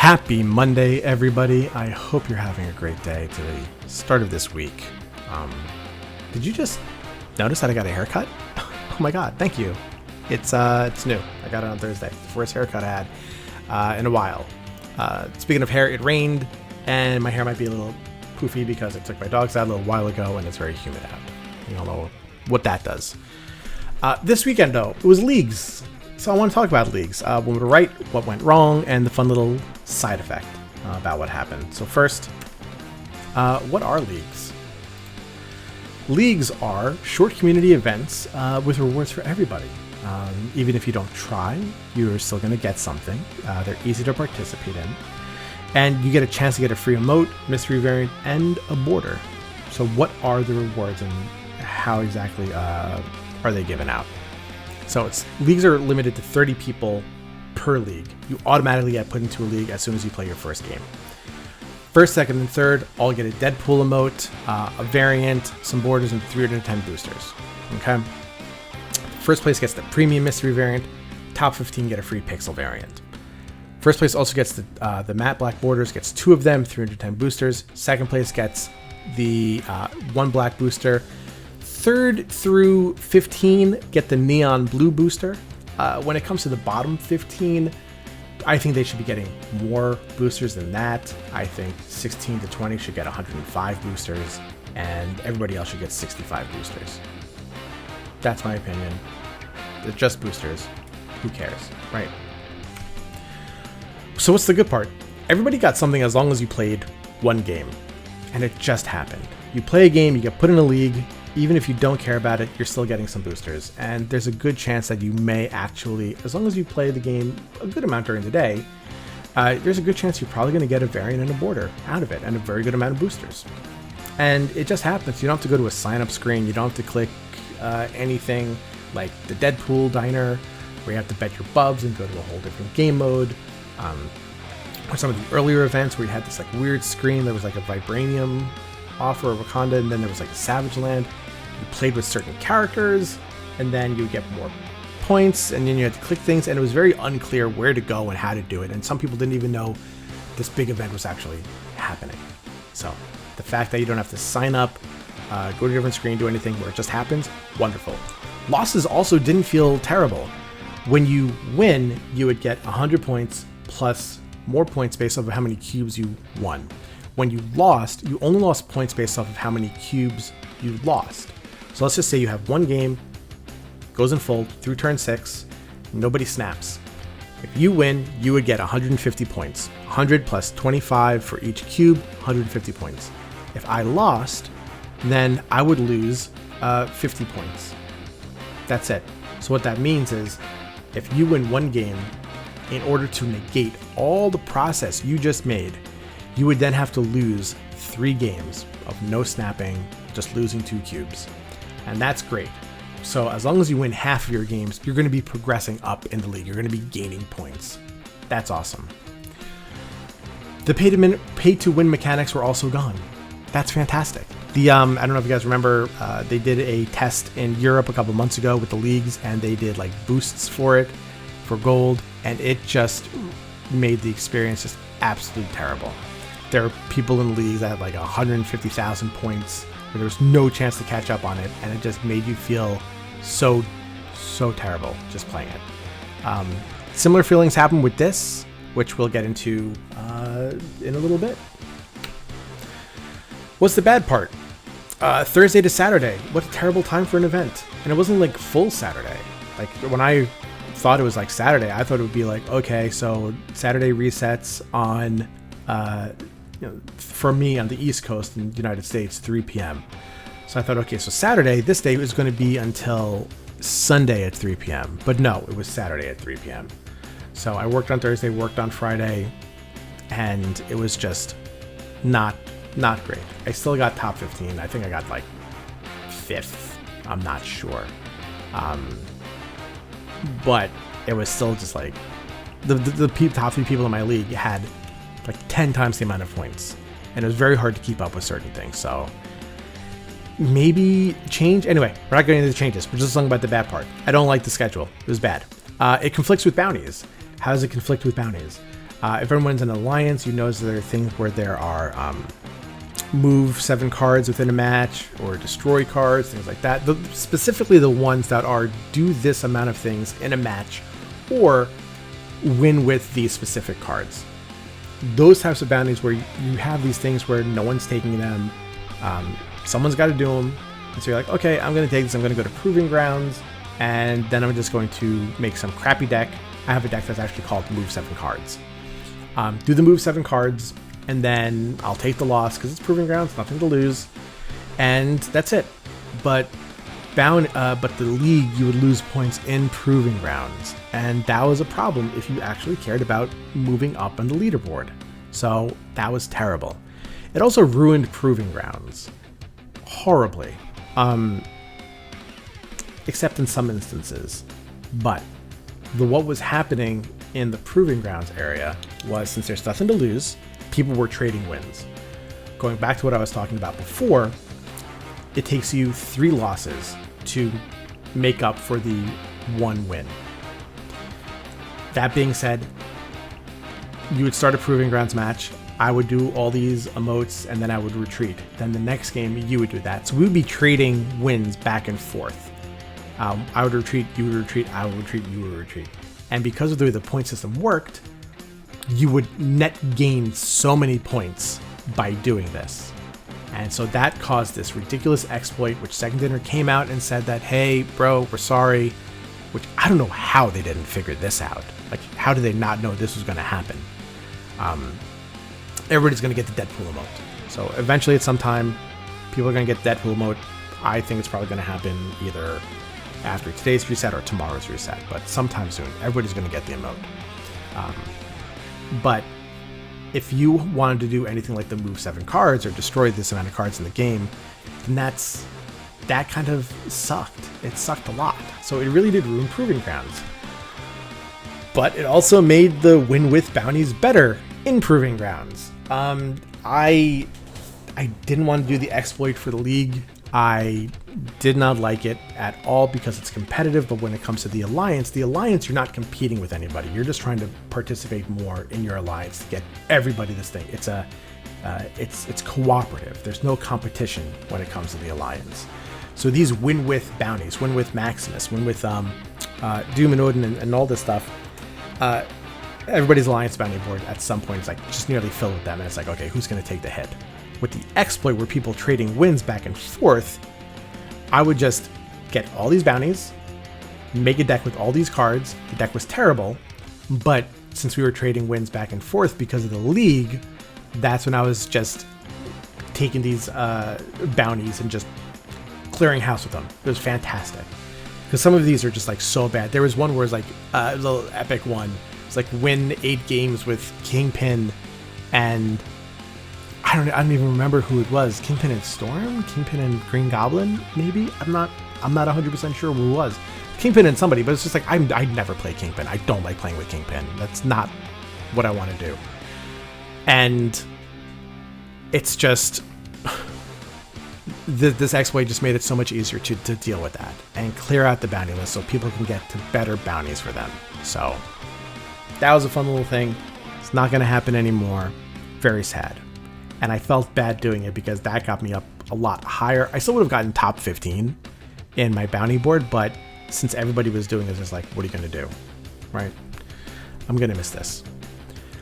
Happy Monday, everybody. I hope you're having a great day to the start of this week. Did you just notice that I got a haircut? Oh my god, thank you. It's new. I got it on Thursday. The first haircut I had in a while. Speaking of hair, it rained, and my hair might be a little poofy because I took my dogs out a little while ago, and it's very humid out. You don't know what that does. This weekend, though, it was leagues. So I want to talk about leagues, when we were right, what went wrong, and the fun little side effect about what happened. So first, what are leagues? Leagues are short community events with rewards for everybody. Even if you don't try, you're still going to get something. They're easy to participate in. And you get a chance to get a free emote, mystery variant, and a border. So what are the rewards and how exactly are they given out? So leagues are limited to 30 people per league. You automatically get put into a league as soon as you play your first game. First, second, and third all get a DeadPool emote, a variant, some borders, and 310 boosters. Okay. First place gets the premium mystery variant. Top 15 get a free pixel variant. First place also gets the matte black borders, gets 2 of them, 310 boosters. Second place gets the 1 black booster. Third through 15 get the neon blue booster. When it comes to the bottom 15, I think they should be getting more boosters than that. I think 16 to 20 should get 105 boosters, and everybody else should get 65 boosters. That's my opinion. They're just boosters. Who cares, right? So what's the good part? Everybody got something as long as you played one game, and it just happened. You play a game, you get put in a league. Even if you don't care about it, you're still getting some boosters. And there's a good chance that you may actually, as long as you play the game a good amount during the day, there's a good chance you're probably going to get a variant and a border out of it, and a very good amount of boosters. And it just happens. You don't have to go to a sign-up screen. You don't have to click anything like the DeadPool diner, where you have to bet your bubs and go to a whole different game mode. Or some of the earlier events where you had this like weird screen. There was like a Vibranium offer of Wakanda, and then there was like a Savage Land. You played with certain characters, and then you would get more points, and then you had to click things, and it was very unclear where to go and how to do it, and some people didn't even know this big event was actually happening. So the fact that you don't have to sign up, go to a different screen, do anything, where it just happens, wonderful. Losses also didn't feel terrible. When you win, you would get 100 points plus more points based off of how many cubes you won. When you lost, you only lost points based off of how many cubes you lost. So let's just say you have one game, goes in full through turn 6, nobody snaps. If you win, you would get 150 points. 100 plus 25 for each cube, 150 points. If I lost, then I would lose 50 points. That's it. So what that means is, if you win one game, in order to negate all the process you just made, you would then have to lose 3 games of no snapping, just losing 2 cubes. And that's great. So as long as you win half of your games, you're going to be progressing up in the league. You're going to be gaining points. That's awesome. The pay to win mechanics were also gone. That's fantastic. I don't know if you guys remember, they did a test in Europe a couple months ago with the leagues, and they did like boosts for it, for gold, and it just made the experience just absolutely terrible. There are people in leagues that had like 150,000 points where there was no chance to catch up on it, and it just made you feel so terrible just playing it. Similar feelings happen with this, which we'll get into in a little bit. What's the bad part? Thursday to Saturday. What a terrible time for an event. And it wasn't like full Saturday. Like when I thought it was like Saturday, I thought it would be like, okay, so Saturday resets on for me on the East Coast in the United States, 3 p.m. So I thought, okay, so Saturday, this day was going to be until Sunday at 3 p.m. But no, it was Saturday at 3 p.m. So I worked on Thursday, worked on Friday, and it was just not great. I still got top 15. I think I got like 5th. I'm not sure. But it was still just like the top 3 people in my league had like 10 times the amount of points, and it was very hard to keep up with certain things. So maybe change. Anyway, we're not getting into the changes. We're just talking about the bad part. I don't like the schedule. It was bad. It conflicts with bounties. How does it conflict with bounties? If everyone's in an alliance, you notice there are things where there are move 7 cards within a match or destroy cards, things like that. Specifically the ones that are do this amount of things in a match or win with these specific cards. Those types of bounties where you have these things where no one's taking them, someone's got to do them, and so you're like, okay, I'm going to take this, I'm going to go to Proving Grounds, and then I'm just going to make some crappy deck. I have a deck that's actually called Move 7 Cards. Do the Move 7 cards, and then I'll take the loss because it's Proving Grounds, nothing to lose, and that's it. But the league, you would lose points in Proving Grounds, and that was a problem if you actually cared about moving up on the leaderboard. So that was terrible. It also ruined Proving Grounds horribly, except in some instances. But what was happening in the Proving Grounds area was, since there's nothing to lose, people were trading wins. Going back to what I was talking about before, it takes you 3 losses to make up for the 1 win. That being said, you would start a Proving Grounds match, I would do all these emotes, and then I would retreat. Then the next game, you would do that. So we would be trading wins back and forth. I would retreat, you would retreat, I would retreat, you would retreat. And because of the way the point system worked, you would net gain so many points by doing this. And so that caused this ridiculous exploit, which Second Dinner came out and said that, hey, bro, we're sorry. Which I don't know how they didn't figure this out. Like, how did they not know this was going to happen? Everybody's going to get the DeadPool emote. So eventually at some time, people are going to get DeadPool emote. I think it's probably going to happen either after today's reset or tomorrow's reset, but sometime soon, everybody's going to get the emote. But if you wanted to do anything like the move 7 cards or destroy this amount of cards in the game, then that kind of sucked. It sucked a lot. So it really did ruin Proving Grounds. But it also made the win with bounties better in Proving Grounds. I didn't want to do the exploit for the league. I did not like it at all because it's competitive, but when it comes to the alliance, you're not competing with anybody. You're just trying to participate more in your alliance to get everybody this thing. It's cooperative. There's no competition when it comes to the alliance. So these win with bounties, win with Maximus, win with Doom and Odin and all this stuff, everybody's alliance bounty board at some point is like just nearly filled with them, and it's like, okay, who's going to take the hit? With the exploit where people trading wins back and forth, I would just get all these bounties, make a deck with all these cards. The deck was terrible, but since we were trading wins back and forth because of the league, that's when I was just taking these bounties and just clearing house with them. It was fantastic. Because some of these are just like so bad. There was one where it was like a little epic one. It's like win 8 games with Kingpin and I don't even remember who it was. Kingpin and Storm? Kingpin and Green Goblin, maybe? I'm not 100% sure who it was. Kingpin and somebody, but it's just like, I never play Kingpin. I don't like playing with Kingpin. That's not what I want to do. And it's just, this exploit just made it so much easier to deal with that and clear out the bounty list so people can get to better bounties for them. So that was a fun little thing. It's not going to happen anymore. Very sad. And I felt bad doing it because that got me up a lot higher. I still would have gotten top 15 in my bounty board, but since everybody was doing it, it's just like, what are you going to do? Right? I'm going to miss this.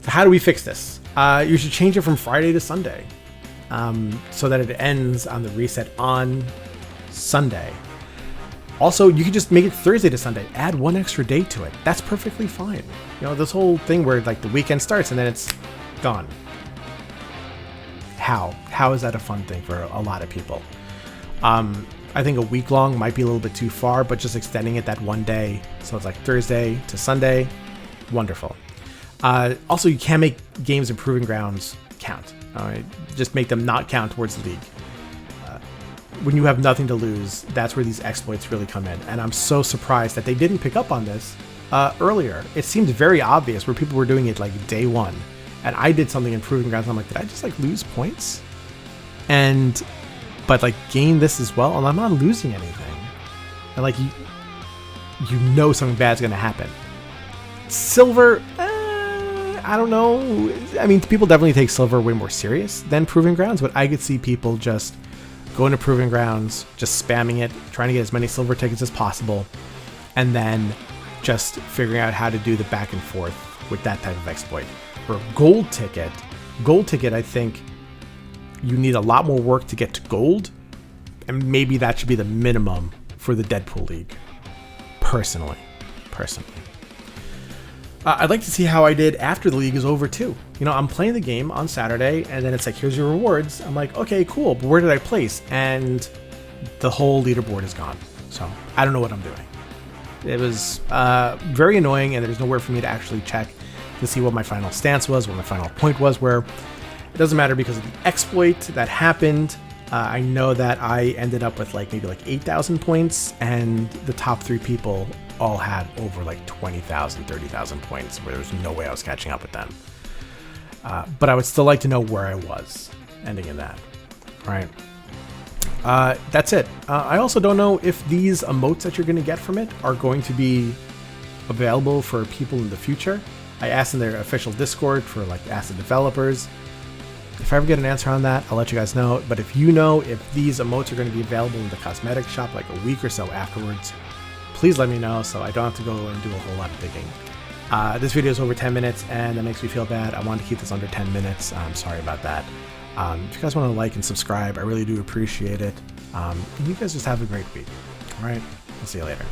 So how do we fix this? You should change it from Friday to Sunday so that it ends on the reset on Sunday. Also, you could just make it Thursday to Sunday. Add 1 extra day to it. That's perfectly fine. You know, this whole thing where like the weekend starts and then it's gone. How is that a fun thing for a lot of people? I think a week long might be a little bit too far, but just extending it that 1 day, so it's like Thursday to Sunday, wonderful. Also, you can make games in Proving Grounds count. Just make them not count towards the league. When you have nothing to lose, that's where these exploits really come in. And I'm so surprised that they didn't pick up on this earlier. It seemed very obvious where people were doing it like day one. And I did something in Proving Grounds. I'm like, did I just like lose points? But like gain this as well, and I'm not losing anything. And like you know something bad's gonna happen. Silver, I don't know. I mean, people definitely take silver way more serious than Proving Grounds, but I could see people just going to Proving Grounds, just spamming it, trying to get as many silver tickets as possible, and then just figuring out how to do the back and forth with that type of exploit. For gold ticket, I think you need a lot more work to get to gold, and maybe that should be the minimum for the DeadPool League. Personally. I'd like to see how I did after the league is over too. You know, I'm playing the game on Saturday, and then it's like, here's your rewards. I'm like, okay, cool, but where did I place? And the whole leaderboard is gone. So I don't know what I'm doing. It was very annoying, and there's nowhere for me to actually check to see what my final stance was, what my final point was, where it doesn't matter because of the exploit that happened. I know that I ended up with maybe 8,000 points, and the top 3 people all had over 20,000, 30,000 points, where there's no way I was catching up with them. But I would still like to know where I was ending in that. All right. That's it. I also don't know if these emotes that you're going to get from it are going to be available for people in the future. I asked in their official Discord for ask the developers. If I ever get an answer on that, I'll let you guys know. But if you know if these emotes are going to be available in the cosmetic shop a week or so afterwards, please let me know so I don't have to go and do a whole lot of digging. This video is over 10 minutes, and that makes me feel bad. I wanted to keep this under 10 minutes. I'm sorry about that. If you guys want to like and subscribe, I really do appreciate it. And you guys just have a great week. All right, I'll see you later.